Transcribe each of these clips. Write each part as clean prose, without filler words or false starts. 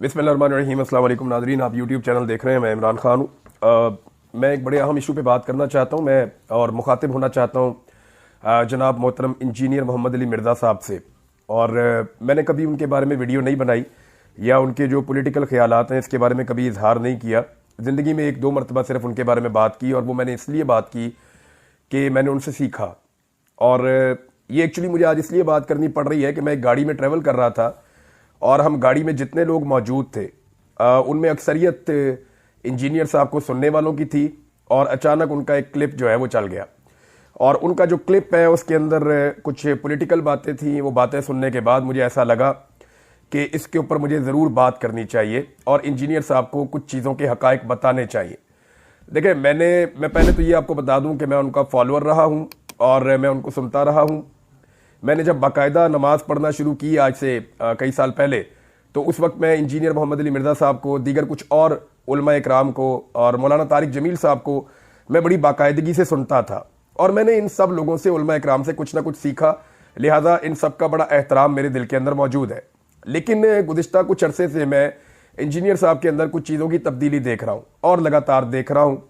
बिस्मिल्लाहिर्रहमानिर्रहीम। अस्सलाम वालेकुम नाज़रीन, आप यूट्यूब चैनल देख रहे हैं। मैं इमरान खान हूँ। मैं एक बड़े अहम इशू पे बात करना चाहता हूँ मैं और मुखातिब होना चाहता हूँ जनाब मोहतरम इंजीनियर मोहम्मद अली मिर्ज़ा साहब से। और मैंने कभी उनके बारे में वीडियो नहीं बनाई या उनके जो पॉलिटिकल ख्यालात हैं इसके बारे में कभी इजहार नहीं किया। ज़िंदगी में एक दो मरतबा सिर्फ उनके बारे में बात की और वो मैंने इसलिए बात की कि मैंने उनसे सीखा। और ये एक्चुअली मुझे आज इसलिए बात करनी पड़ रही है कि मैं एक गाड़ी में ट्रैवल कर रहा था और हम गाड़ी में जितने लोग मौजूद थे उनमें अक्सरियत इंजीनियर साहब को सुनने वालों की थी। और अचानक उनका एक क्लिप जो है वो चल गया और उनका जो क्लिप है उसके अंदर कुछ पॉलिटिकल बातें थी। वो बातें सुनने के बाद मुझे ऐसा लगा कि इसके ऊपर मुझे ज़रूर बात करनी चाहिए और इंजीनियर साहब को कुछ चीज़ों के हकायक बताने चाहिए। देखिए, मैं पहले तो ये आपको बता दूं कि मैं उनका फॉलोअर रहा हूं और मैं उनको सुनता रहा हूं। मैंने जब बाकायदा नमाज पढ़ना शुरू की आज से कई साल पहले, तो उस वक्त मैं इंजीनियर मोहम्मद अली मिर्ज़ा साहब को, दीगर कुछ और उलमा इकराम को और मौलाना तारिक जमील साहब को मैं बड़ी बाकायदगी से सुनता था और मैंने इन सब लोगों से, उलमा इकराम से कुछ ना कुछ सीखा। लिहाजा इन सब का बड़ा एहतराम मेरे दिल के अंदर मौजूद है। लेकिन गुज़िश्ता कुछ अरसे से मैं इंजीनियर साहब के अंदर कुछ चीज़ों की तब्दीली देख रहा हूँ और लगातार देख रहा हूँ।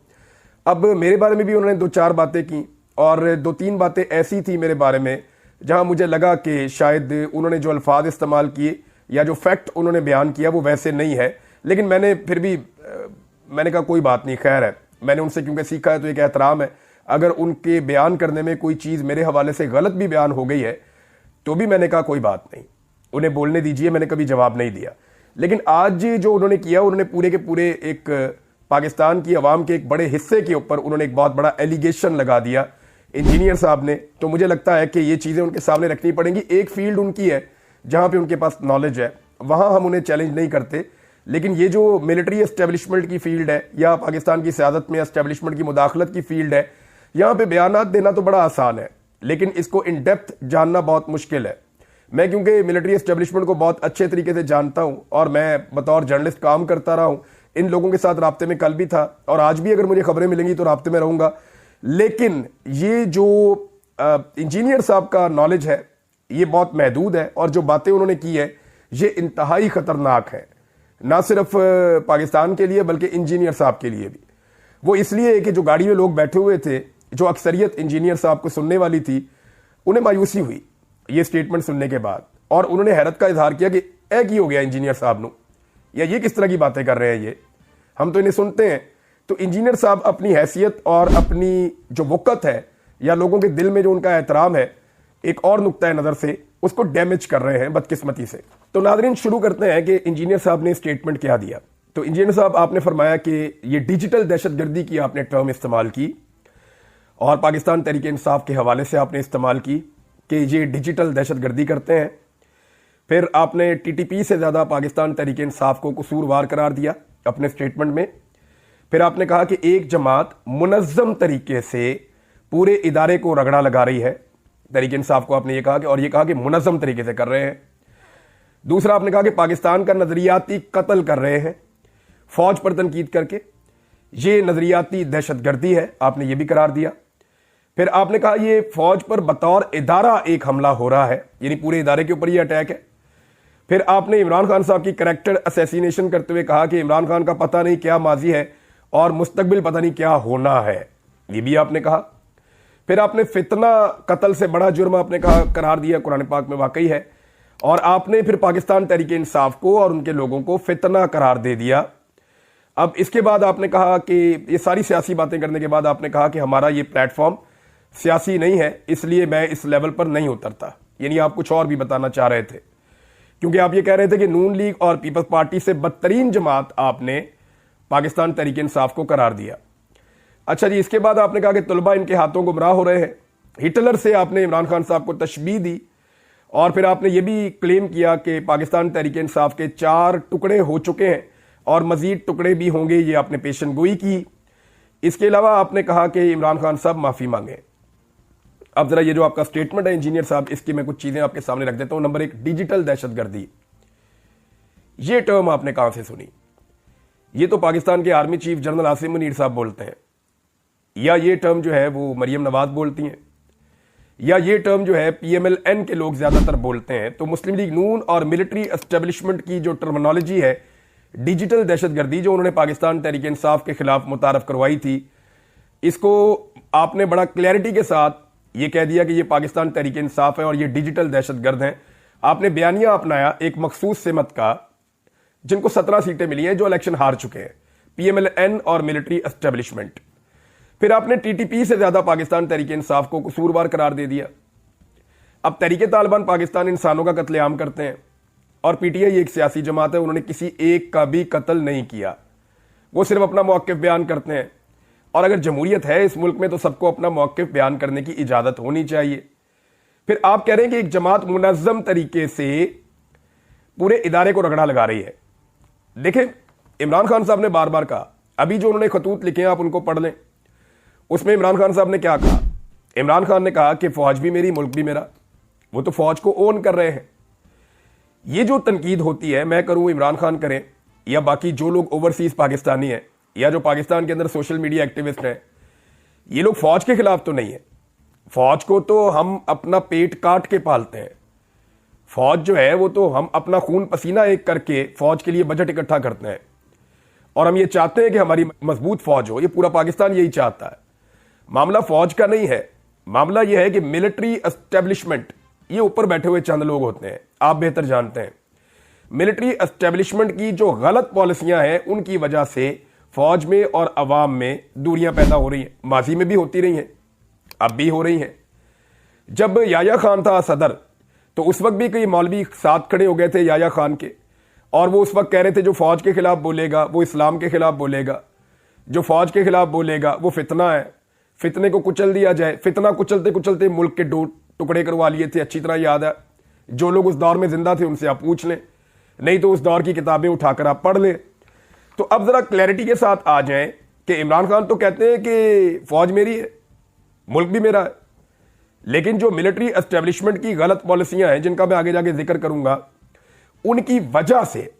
अब मेरे बारे में भी उन्होंने दो चार बातें की और दो तीन बातें ऐसी थी मेरे बारे में जहां मुझे लगा कि शायद उन्होंने जो अल्फाज इस्तेमाल किए या जो फैक्ट उन्होंने बयान किया वो वैसे नहीं है। लेकिन मैंने फिर भी मैंने कहा कोई बात नहीं, खैर है, मैंने उनसे क्योंकि सीखा है तो एक एहतराम है। अगर उनके बयान करने में कोई चीज़ मेरे हवाले से गलत भी बयान हो गई है तो भी मैंने कहा कोई बात नहीं, उन्हें बोलने दीजिए, मैंने कभी जवाब नहीं दिया। लेकिन आज जो उन्होंने किया, उन्होंने पूरे के पूरे एक पाकिस्तान की आवाम के एक बड़े हिस्से के ऊपर उन्होंने एक बहुत बड़ा एलिगेशन लगा दिया इंजीनियर साहब ने। तो मुझे लगता है कि ये चीज़ें उनके सामने रखनी पड़ेंगी। एक फील्ड उनकी है जहां पे उनके पास नॉलेज है, वहां हम उन्हें चैलेंज नहीं करते। लेकिन ये जो मिलिट्री एस्टेब्लिशमेंट की फील्ड है या पाकिस्तान की सियासत में एस्टेब्लिशमेंट की मुदाखलत की फील्ड है, यहाँ पे बयानात देना तो बड़ा आसान है लेकिन इसको इन डेप्थ जानना बहुत मुश्किल है। मैं क्योंकि मिलिट्री एस्टेब्लिशमेंट को बहुत अच्छे तरीके से जानता हूँ और मैं बतौर जर्नलिस्ट काम करता रहा हूँ, इन लोगों के साथ राब्ते में कल भी था और आज भी अगर मुझे खबरें मिलेंगी तो राब्ते में रहूंगा। लेकिन ये जो इंजीनियर साहब का नॉलेज है ये बहुत महदूद है और जो बातें उन्होंने की है ये इंतहाई खतरनाक है, ना सिर्फ पाकिस्तान के लिए बल्कि इंजीनियर साहब के लिए भी। वो इसलिए कि जो गाड़ी में लोग बैठे हुए थे, जो अक्सरियत इंजीनियर साहब को सुनने वाली थी, उन्हें मायूसी हुई ये स्टेटमेंट सुनने के बाद और उन्होंने हैरत का इजहार किया कि ए की हो गया इंजीनियर साहब नु, या ये किस तरह की बातें कर रहे हैं, ये हम तो इन्हें सुनते हैं। तो इंजीनियर साहब अपनी हैसियत और अपनी जो वक़्त है या लोगों के दिल में जो उनका एहतराम है, एक और नुक्ता नज़र से उसको डैमेज कर रहे हैं बदकिस्मती से। तो नाज़रीन, शुरू करते हैं कि इंजीनियर साहब ने स्टेटमेंट क्या दिया। तो इंजीनियर साहब, आपने फरमाया कि ये डिजिटल दहशतगर्दी की आपने टर्म इस्तेमाल की और पाकिस्तान तहरीक इंसाफ के हवाले से आपने इस्तेमाल की कि ये डिजिटल दहशतगर्दी करते हैं। फिर आपने टीटीपी से ज़्यादा पाकिस्तान तहरीक इंसाफ को कसूरवार करार दिया अपने स्टेटमेंट में। फिर आपने कहा कि एक जमात मुनज़्ज़म तरीके से पूरे इदारे को रगड़ा लगा रही है, तहरीक इंसाफ को आपने ये कहा कि, और ये कहा कि मुनज़्ज़म तरीके से कर रहे हैं। दूसरा आपने कहा कि पाकिस्तान का नजरियाती कत्ल कर रहे हैं फौज पर तनकीद करके, ये नजरियाती दहशतगर्दी है, आपने ये भी करार दिया। फिर आपने कहा ये फौज पर बतौर इदारा एक हमला हो रहा है, यानी पूरे इदारे के ऊपर ये अटैक है। फिर आपने इमरान खान साहब की करैक्टर असैसिनेशन करते हुए कहा कि इमरान खान का पता नहीं क्या माजी है और मुस्तकबिल पता नहीं क्या होना है, ये भी आपने कहा। फिर आपने फितना कत्ल से बड़ा जुर्म आपने कहा करार दिया, कुरान पाक में वाकई है। और आपने फिर पाकिस्तान तहरीक इंसाफ को और उनके लोगों को फितना करार दे दिया। अब इसके बाद आपने कहा कि ये सारी सियासी बातें करने के बाद आपने कहा कि हमारा ये प्लेटफॉर्म सियासी नहीं है, इसलिए मैं इस लेवल पर नहीं उतरता। यानी आप कुछ और भी बताना चाह रहे थे, क्योंकि आप ये कह रहे थे कि नून लीग और पीपल्स पार्टी से बदतरीन जमात आपने पाकिस्तान तहरीक इंसाफ को करार दिया। अच्छा जी, इसके बाद आपने कहा कि तलबा इनके हाथों गुमराह हो रहे हैं। हिटलर से आपने इमरान खान साहब को तशबीह दी और फिर आपने ये भी क्लेम किया कि पाकिस्तान तहरीक इंसाफ के 4 टुकड़े हो चुके हैं और मजीद टुकड़े भी होंगे, ये आपने पेशन गोई की। इसके अलावा आपने कहा कि इमरान खान साहब माफ़ी मांगे। अब जरा ये जो आपका स्टेटमेंट है इंजीनियर साहब, इसकी मैं कुछ चीज़ें आपके सामने रख देता हूँ। नंबर 1, डिजिटल दहशतगर्दी, ये टर्म आपने कहां से सुनी? ये तो पाकिस्तान के army chief general Asim Munir साहब बोलते हैं, या ये टर्म जो है वो मरियम नवाज बोलती हैं, या ये टर्म जो है PMLN के लोग ज्यादातर बोलते हैं। तो मुस्लिम लीग नून और मिलिट्री एस्टेब्लिशमेंट की जो टर्मिनोलॉजी है डिजिटल दहशतगर्दी जो उन्होंने पाकिस्तान तहरीक इंसाफ के खिलाफ मुतारफ करवाई थी, इसको आपने बड़ा क्लैरिटी के साथ ये कह दिया कि ये पाकिस्तान तहरीक इंसाफ है और ये डिजिटल दहशतगर्द हैं। आपने बयानिया अपनाया एक मखसूस सिमत का, जिनको 17 सीटें मिली हैं, जो इलेक्शन हार चुके हैं, PMLN और मिलिट्री एस्टेब्लिशमेंट। फिर आपने TTP से ज्यादा पाकिस्तान तहरीक इंसाफ को कसूरवार करार दे दिया। अब तहरीक तालिबान पाकिस्तान इंसानों का कत्लेआम करते हैं और PTI एक सियासी जमात है, उन्होंने किसी एक का भी कत्ल नहीं किया, वो सिर्फ अपना मौक़िफ़ बयान करते हैं। और अगर जमहूरियत है इस मुल्क में तो सबको अपना मौक़िफ़ बयान करने की इजाज़त होनी चाहिए। फिर आप कह रहे हैं कि एक जमात मुनज़्ज़म तरीके से पूरे इदारे को रगड़ा लगा रही है। देखें, इमरान खान साहब ने बार बार कहा, अभी जो उन्होंने खतूत लिखे हैं आप उनको पढ़ लें, उसमें इमरान खान साहब ने क्या कहा। इमरान खान ने कहा कि फौज भी मेरी, मुल्क भी मेरा। वो तो फौज को ओन कर रहे हैं। ये जो तनकीद होती है, मैं करूं, इमरान खान करें, या बाकी जो लोग ओवरसीज पाकिस्तानी हैं या जो पाकिस्तान के अंदर सोशल मीडिया एक्टिविस्ट हैं, ये लोग फौज के खिलाफ तो नहीं है। फौज को तो हम अपना पेट काट के पालते हैं। फौज जो है वो तो हम अपना खून पसीना एक करके फौज के लिए बजट इकट्ठा करते हैं और हम ये चाहते हैं कि हमारी मजबूत फौज हो। ये पूरा पाकिस्तान यही चाहता है। मामला फौज का नहीं है, मामला यह है कि मिलिट्री एस्टेब्लिशमेंट, ये ऊपर बैठे हुए चंद लोग होते हैं, आप बेहतर जानते हैं। मिलिट्री एस्टेब्लिशमेंट की जो गलत पॉलिसियां हैं उनकी वजह से फौज में और अवाम में दूरियां पैदा हो रही हैं। माजी में भी होती रही हैं, अब भी हो रही हैं। जब याया खान था सदर तो उस वक्त भी कई मौलवी साथ खड़े हो गए थे याया खान के, और वो उस वक्त कह रहे थे जो फौज के खिलाफ बोलेगा वो इस्लाम के खिलाफ बोलेगा, जो फौज के खिलाफ बोलेगा वो फितना है, फितने को कुचल दिया जाए। फितना कुचलते कुचलते मुल्क के 2 टुकड़े करवा लिए थे, अच्छी तरह याद है। जो लोग उस दौर में जिंदा थे उनसे आप पूछ लें, नहीं तो उस दौर की किताबें उठाकर आप पढ़ लें। तो अब जरा क्लैरिटी के साथ आ जाएं कि इमरान खान तो कहते हैं कि फौज मेरी है, मुल्क भी मेरा है, लेकिन जो मिलिट्री एस्टेब्लिशमेंट की गलत पॉलिसियां हैं जिनका मैं आगे जाके जिक्र करूंगा, उनकी वजह से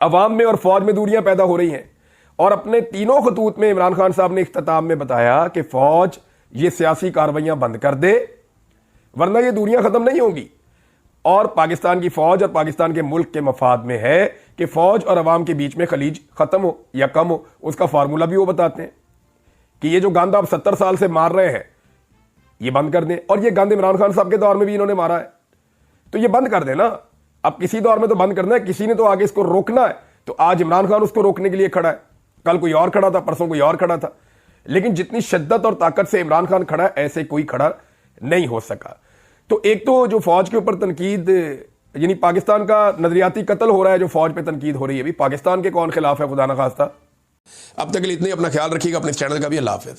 अवाम में और फौज में दूरियां पैदा हो रही हैं। और अपने तीनों खतूत में इमरान खान साहब ने इख्तिताम में बताया कि फौज ये सियासी कार्रवाइयां बंद कर दे, वरना ये दूरियां खत्म नहीं होंगी। और पाकिस्तान की फौज और पाकिस्तान के मुल्क के मफाद में है कि फौज और अवाम के बीच में खलीज खत्म हो या कम हो। उसका फार्मूला भी वो बताते हैं कि ये जो गंद आप 70 साल से मार रहे हैं ये बंद कर दें। और ये गंद इमरान खान साहब के दौर में भी इन्होंने मारा है, तो ये बंद कर दें ना। अब किसी दौर में तो बंद करना है, किसी ने तो आगे इसको रोकना है। तो आज इमरान खान उसको रोकने के लिए खड़ा है, कल कोई और खड़ा था, परसों कोई और खड़ा था, लेकिन जितनी शिद्दत और ताकत से इमरान खान खड़ा है ऐसे कोई खड़ा नहीं हो सका। तो एक तो जो फौज के ऊपर तनकीद, यानी पाकिस्तान का नजरियाती कत्ल हो रहा है, जो फौज पे तनकीद हो रही है, भी पाकिस्तान के कौन खिलाफ है खुदा ना खास्ता। अब तक के लिए इतने, अपना ख्याल रखिएगा, अपने चैनल का भी। अल्लाह हाफिज।